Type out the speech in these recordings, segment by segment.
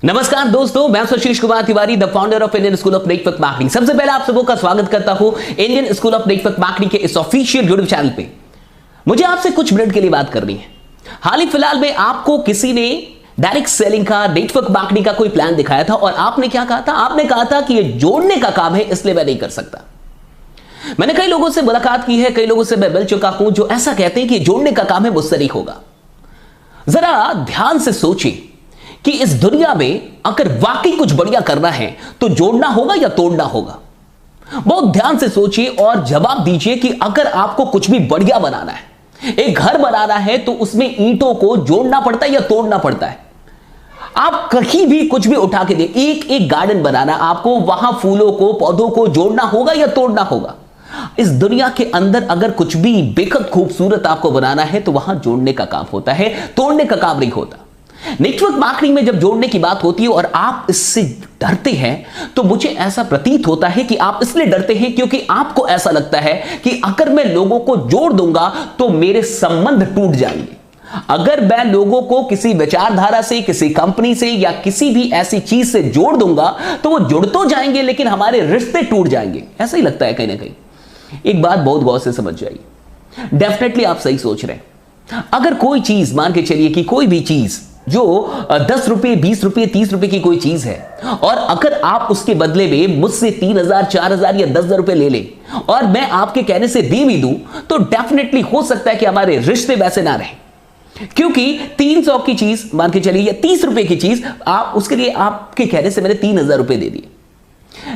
नमस्कार दोस्तों, मैं Sushil Kumar Tiwari, the founder of Indian school of network marketing. सबसे पहले आप सबों का स्वागत करता हूं Indian school of network marketing के इस ऑफिशियल यूट्यूब चैनल पे। मुझे आपसे कुछ मिनट के लिए बात करनी है। हाल ही फिलहाल में आपको किसी ने डायरेक्ट सेलिंग का, नेटवर्क मार्केटिंग का कोई प्लान दिखाया था और आपने क्या कहा था? आपने कहा था कि ये जोड़ने का काम है, इसलिए मैं नहीं कर सकता। मैंने कई लोगों से मुलाकात की है, कई लोगों से मैं मिल चुका हूं जो ऐसा कहते हैं कि जोड़ने का काम है, मुझसे नहीं होगा। जरा ध्यान से सोचिए कि इस दुनिया में अगर वाकई कुछ बढ़िया करना है तो जोड़ना होगा या तोड़ना होगा। बहुत ध्यान से सोचिए और जवाब दीजिए कि अगर आपको कुछ भी बढ़िया बनाना है, एक घर बनाना है, तो उसमें ईंटों को जोड़ना पड़ता है या तोड़ना पड़ता है? आप कहीं भी कुछ भी उठा के दे, एक एक गार्डन बनाना, आपको वहां फूलों को, पौधों को जोड़ना होगा या तोड़ना होगा? इस दुनिया के अंदर अगर कुछ भी बेहद खूबसूरत आपको बनाना है तो वहां जोड़ने का काम होता है, तोड़ने का काम नहीं होता। नेटवर्क मार्केटिंग में जब जोड़ने की बात होती है और आप इससे डरते हैं, तो मुझे ऐसा प्रतीत होता है कि आप इसलिए डरते हैं क्योंकि आपको ऐसा लगता है कि अगर मैं लोगों को जोड़ दूंगा तो मेरे संबंध टूट जाएंगे। अगर मैं लोगों को किसी विचारधारा से, किसी कंपनी से या किसी भी ऐसी चीज से जोड़ दूंगा तो वो जुड़ तो जाएंगे लेकिन हमारे रिश्ते टूट जाएंगे। ऐसा ही लगता है कहीं ना कहीं। एक बात बहुत गौर से समझ जाइए, डेफिनेटली आप सही सोच रहे हैं। अगर कोई चीज, मान के चलिए कि कोई भी चीज जो 10 रुपए, 20 रुपए, 30 रुपए की कोई चीज है, और अगर आप उसके बदले में मुझसे 3,000, 4,000 या 10,000 रुपए ले ले और मैं आपके कहने से दे भी दूं, तो डेफिनेटली हो सकता है कि हमारे रिश्ते वैसे ना रहे। क्योंकि 300 की चीज, मान के चलिए, या 30 रुपए की चीज, आप उसके लिए आपके कहने से मैंने 3,000 रुपए दे दिए।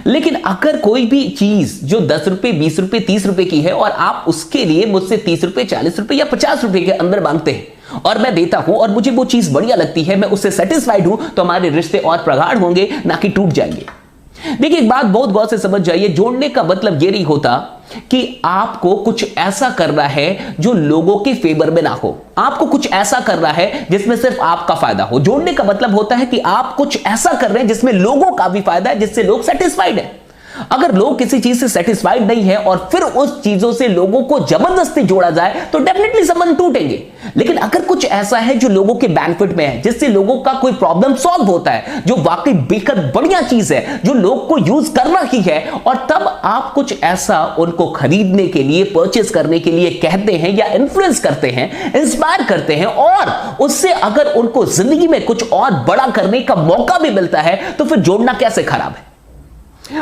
लेकिन अगर कोई भी चीज जो 10 रुपए, 20 रुपए, 30 रुपए की है और आप उसके लिए मुझसे 30 रुपए, 40 रुपए या 50 रुपए के अंदर मांगते हैं और मैं देता हूं और मुझे वो चीज बढ़िया लगती है, मैं उससे सेटिस्फाइड हूं, तो हमारे रिश्ते और प्रगाढ़ होंगे, ना कि टूट जाएंगे। देखिए, एक बात बहुत गौर से समझ जाइए, जोड़ने का मतलब ये नहीं होता कि आपको कुछ ऐसा करना है जो लोगों के फेवर में ना हो, आपको कुछ ऐसा करना है जिसमें सिर्फ आपका फायदा हो। जोड़ने का मतलब होता है कि आप कुछ ऐसा कर रहे हैं जिसमें लोगों का भी फायदा है, जिससे लोग सेटिस्फाइड है। अगर लोग किसी चीज से सेटिस्फाइड नहीं है और फिर उस चीजों से लोगों को जबरदस्ती जोड़ा जाए तो डेफिनेटली संबंध टूटेंगे। लेकिन अगर कुछ ऐसा है जो लोगों के बेनिफिट में है, जिससे लोगों का कोई प्रॉब्लम सॉल्व होता है, जो वाकई बेहद बढ़िया चीज है, जो लोग को यूज करना ही है, और तब आप कुछ ऐसा उनको खरीदने के लिए, परचेस करने के लिए कहते हैं या इन्फ्लुएंस करते हैं, इंस्पायर करते हैं, और उससे अगर उनको जिंदगी में कुछ और बड़ा करने का मौका भी मिलता है, तो फिर जोड़ना कैसे खराब है?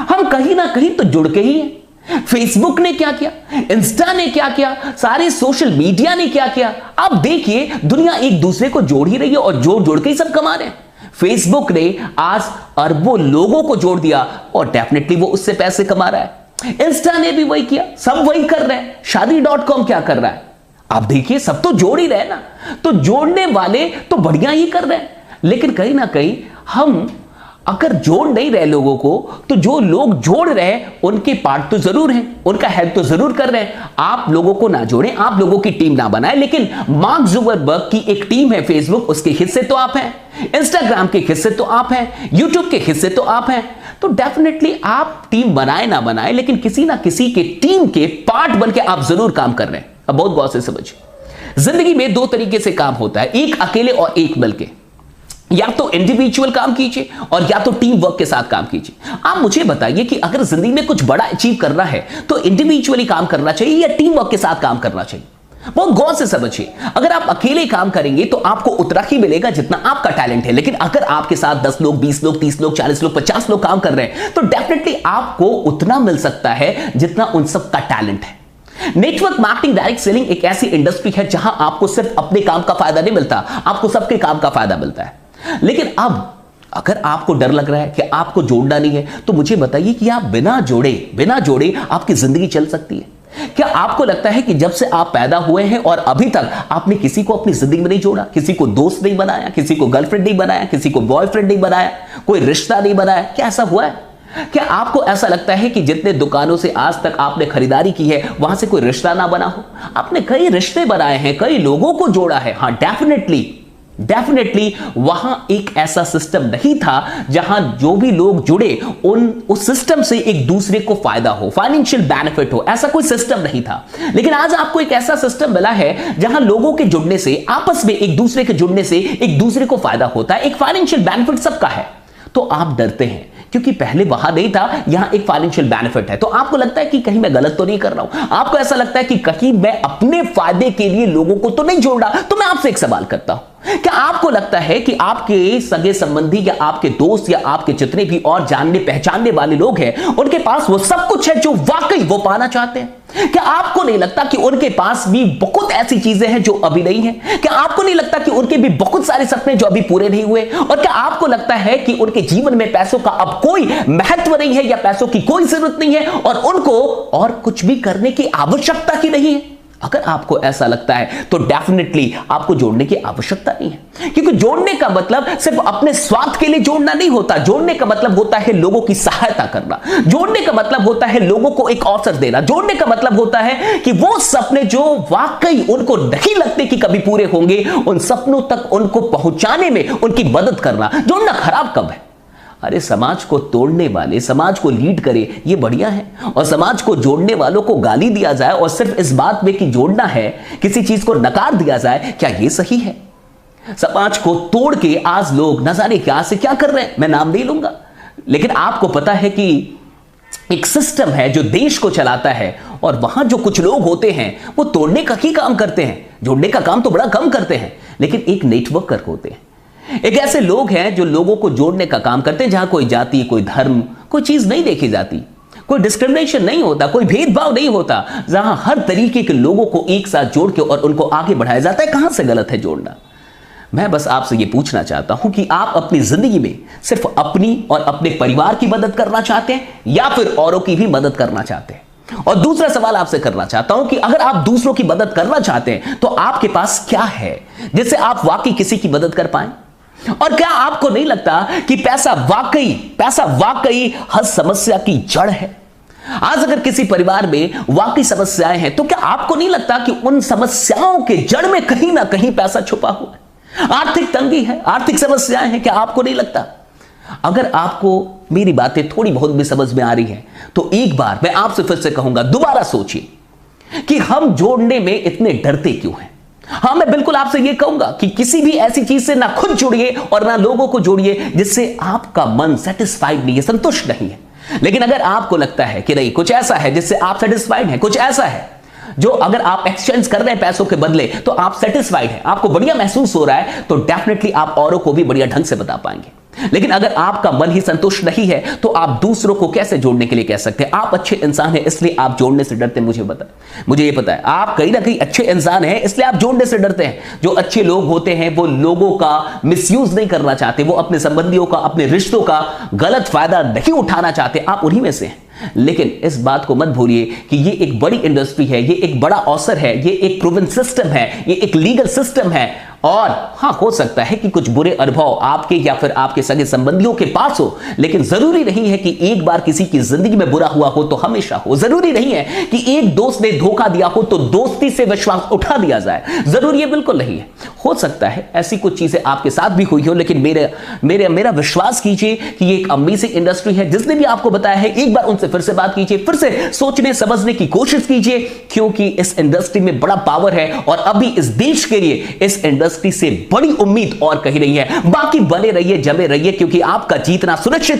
हम कहीं ना कहीं तो जुड़ के ही हैं। फेसबुक ने क्या किया, इंस्टा ने क्या किया, सारे सोशल मीडिया ने क्या किया। आप देखिए, दुनिया एक दूसरे को जोड़ ही रही है और जोड़ जोड़ के ही सब कमा रहे हैं। फेसबुक ने आज अरबों लोगों को जोड़ दिया और डेफिनेटली वो उससे पैसे कमा रहा है। इंस्टा ने भी वही किया, सब वही कर रहे हैं। शादी.com क्या कर रहा है? आप देखिए, सब तो जोड़ ही रहे ना। तो जोड़ने वाले तो बढ़िया ही कर रहे हैं, लेकिन कहीं ना कहीं हम अगर जोड़ नहीं रहे लोगों को, तो जो लोग जोड़ रहे हैं उनके पार्ट तो जरूर हैं, उनका हेल्प तो जरूर कर रहे हैं। आप लोगों को ना जोड़ें, आप लोगों की टीम ना बनाएं, लेकिन मार्क जुकरबर्ग की एक टीम है फेसबुक, उसके हिस्से तो आप हैं, इंस्टाग्राम के हिस्से तो आप हैं, यूट्यूब के हिस्से तो आप हैं। तो डेफिनेटली आप टीम बनाए ना बनाए, लेकिन किसी ना किसी के टीम के पार्ट बन के आप जरूर काम कर रहे हैं। अब बहुत गौर से समझिए, जिंदगी में दो तरीके से काम होता है, एक अकेले और एक मिलके। या तो इंडिविजुअल काम कीजिए और या तो टीम वर्क के साथ काम कीजिए। आप मुझे बताइए कि अगर जिंदगी में कुछ बड़ा अचीव करना है तो इंडिविजुअली काम करना चाहिए या टीम वर्क के साथ काम करना चाहिए? बहुत गौर से समझिए। अगर आप अकेले काम करेंगे तो आपको उतना ही मिलेगा जितना आपका टैलेंट है, लेकिन अगर आपके साथ 10 लोग, 20 लोग, 30 लोग, 40 लोग, 50 लोग काम कर रहे हैं तो डेफिनेटली आपको उतना मिल सकता है जितना उन सब का टैलेंट है। नेटवर्क मार्केटिंग, डायरेक्ट सेलिंग एक ऐसी इंडस्ट्री है जहां आपको सिर्फ अपने काम का फायदा नहीं मिलता, आपको सबके काम का फायदा मिलता है। लेकिन अब अगर आपको डर लग रहा है कि आपको जोड़ना नहीं है, तो मुझे बताइए कि आप बिना जोड़े आपकी जिंदगी चल सकती है? क्या आपको लगता है कि जब से आप पैदा हुए हैं और अभी तक आपने किसी को अपनी जिंदगी में नहीं जोड़ा, किसी को दोस्त नहीं बनाया, किसी को गर्लफ्रेंड नहीं बनाया, किसी को बॉयफ्रेंड नहीं बनाया, कोई रिश्ता नहीं बनाया? क्या ऐसा हुआ है? क्या आपको ऐसा लगता है कि जितने दुकानों से आज तक आपने खरीदारी की है वहां से कोई रिश्ता ना बना हो? आपने कई रिश्ते बनाए हैं, कई लोगों को जोड़ा है। हाँ, डेफिनेटली डेफिनेटली वहां एक ऐसा सिस्टम नहीं था जहां जो भी लोग जुड़े उस सिस्टम से एक दूसरे को फायदा हो, फाइनेंशियल बेनिफिट हो, ऐसा कोई सिस्टम नहीं था। लेकिन आज आपको एक ऐसा सिस्टम मिला है जहां लोगों के जुड़ने से, आपस में एक दूसरे के जुड़ने से एक दूसरे को फायदा होता है, एक फाइनेंशियल बेनिफिट सबका है। तो आप डरते हैं क्योंकि पहले वहां नहीं था, यहां एक फाइनेंशियल बेनिफिट है। तो आपको लगता है कि कहीं मैं गलत तो नहीं कर रहा हूं, आपको ऐसा लगता है कि कहीं मैं अपने फायदे के लिए लोगों को तो नहीं जोड़ रहा। तो मैं आपसे एक सवाल करता हूं, क्या आपको लगता है कि आपके सगे संबंधी या आपके दोस्त या आपके जितने भी और जानने पहचानने वाले लोग हैं, उनके पास वो सब कुछ है जो वाकई वो पाना चाहते हैं? क्या आपको नहीं लगता कि उनके पास भी बहुत ऐसी चीजें हैं जो अभी नहीं है? क्या आपको नहीं लगता कि उनके भी बहुत सारे सपने जो अभी पूरे नहीं हुए? और क्या आपको लगता है कि उनके जीवन में पैसों का अब कोई महत्व नहीं है या पैसों की कोई जरूरत नहीं है और उनको और कुछ भी करने की आवश्यकता ही नहीं है? अगर आपको ऐसा लगता है तो डेफिनेटली आपको जोड़ने की आवश्यकता नहीं है, क्योंकि जोड़ने का मतलब सिर्फ अपने स्वार्थ के लिए जोड़ना नहीं होता। जोड़ने का मतलब होता है लोगों की सहायता करना, जोड़ने का मतलब होता है लोगों को एक अवसर देना, जोड़ने का मतलब होता है कि वो सपने जो वाकई उनको नहीं लगते कि कभी पूरे होंगे, उन सपनों तक उनको पहुंचाने में उनकी मदद करना। जोड़ना खराब कब है? अरे समाज को तोड़ने वाले समाज को लीड करे ये बढ़िया है, और समाज को जोड़ने वालों को गाली दिया जाए और सिर्फ इस बात में कि जोड़ना है, किसी चीज को नकार दिया जाए, क्या ये सही है? समाज को तोड़ के आज लोग न जाने क्या से क्या कर रहे हैं, मैं नाम नहीं लूंगा, लेकिन आपको पता है कि एक सिस्टम है जो देश को चलाता है और वहां जो कुछ लोग होते हैं वो तोड़ने का ही काम करते हैं, जोड़ने का काम तो बड़ा कम करते हैं, लेकिन एक नेटवर्कर होते हैं। एक ऐसे लोग हैं जो लोगों को जोड़ने का काम करते हैं, जहां कोई जाति, कोई धर्म, कोई चीज नहीं देखी जाती, कोई डिस्क्रिमिनेशन नहीं होता, कोई भेदभाव नहीं होता, जहां हर तरीके के लोगों को एक साथ जोड़ के और उनको आगे बढ़ाया जाता है। कहां से गलत है जोड़ना? मैं बस आपसे यह पूछना चाहता हूं कि आप अपनी जिंदगी में सिर्फ अपनी और अपने परिवार की मदद करना चाहते हैं या फिर औरों की भी मदद करना चाहते हैं? और दूसरा सवाल आपसे करना चाहता हूं कि अगर आप दूसरों की मदद करना चाहते हैं तो आपके पास क्या है जिससे आप वाकई किसी की मदद कर पाए? और क्या आपको नहीं लगता कि पैसा वाकई हर समस्या की जड़ है? आज अगर किसी परिवार में वाकई समस्याएं हैं तो क्या आपको नहीं लगता कि उन समस्याओं के जड़ में कहीं ना कहीं पैसा छुपा हुआ है? आर्थिक तंगी है, आर्थिक समस्याएं हैं, क्या आपको नहीं लगता? अगर आपको मेरी बातें थोड़ी बहुत भी समझ में आ रही हैं तो एक बार मैं आपसे फिर से कहूंगा, दोबारा सोचिए कि हम जोड़ने में इतने डरते क्यों हैं। हां, मैं बिल्कुल आपसे यह कहूंगा कि किसी भी ऐसी चीज से ना खुद जुड़िए और ना लोगों को जोड़िए जिससे आपका मन सेटिस्फाइड नहीं है, संतुष्ट नहीं है। लेकिन अगर आपको लगता है कि नहीं, कुछ ऐसा है जिससे आप सेटिस्फाइड हैं, कुछ ऐसा है जो अगर आप एक्सचेंज कर रहे हैं पैसों के बदले तो आप सेटिस्फाइड हैं, आपको बढ़िया महसूस हो रहा है, तो डेफिनेटली आप औरों को भी बढ़िया ढंग से बता पाएंगे। लेकिन अगर आपका मन ही संतुष्ट नहीं है तो आप दूसरों को कैसे जोड़ने के लिए कह सकते हैं? आप अच्छे इंसान हैं इसलिए आप जोड़ने से डरते हैं, मुझे ये पता है। आप कहीं ना कहीं अच्छे इंसान हैं इसलिए आप जोड़ने से डरते हैं। जो अच्छे लोग होते हैं वो लोगों का मिसयूज नहीं करना चाहते, वो अपने संबंधियों का, अपने रिश्तों का गलत फायदा नहीं उठाना चाहते, आप उन्हीं में से हैं। लेकिन इस बात को मत भूलिए कि ये एक बड़ी इंडस्ट्री है, ये एक बड़ा अवसर है, ये एक प्रूवन सिस्टम है, ये एक लीगल सिस्टम है। और हां, हो सकता है कि कुछ बुरे अनुभव आपके या फिर आपके सगे संबंधियों के पास हो, लेकिन जरूरी नहीं है कि एक बार किसी की जिंदगी में बुरा हुआ हो तो हमेशा हो। जरूरी नहीं है कि एक दोस्त ने धोखा दिया हो तो दोस्ती से विश्वास उठा दिया जाए, जरूरी है बिल्कुल नहीं है। हो सकता है ऐसी कुछ चीजें आपके साथ भी हुई हो, लेकिन मेरा विश्वास कीजिए कि ये एक अमेजिंग इंडस्ट्री है। जिसने भी आपको बताया है एक बार उनसे फिर से बात कीजिए, फिर से सोचने समझने की कोशिश कीजिए, क्योंकि इस इंडस्ट्री में बड़ा पावर है और अभी इस देश के लिए इस इंडस्ट्री से बड़ी उम्मीद और कहीं नहीं है। बाकी बने रहिए, जमे रहिए, क्योंकि आपका जीतना सुनिश्चित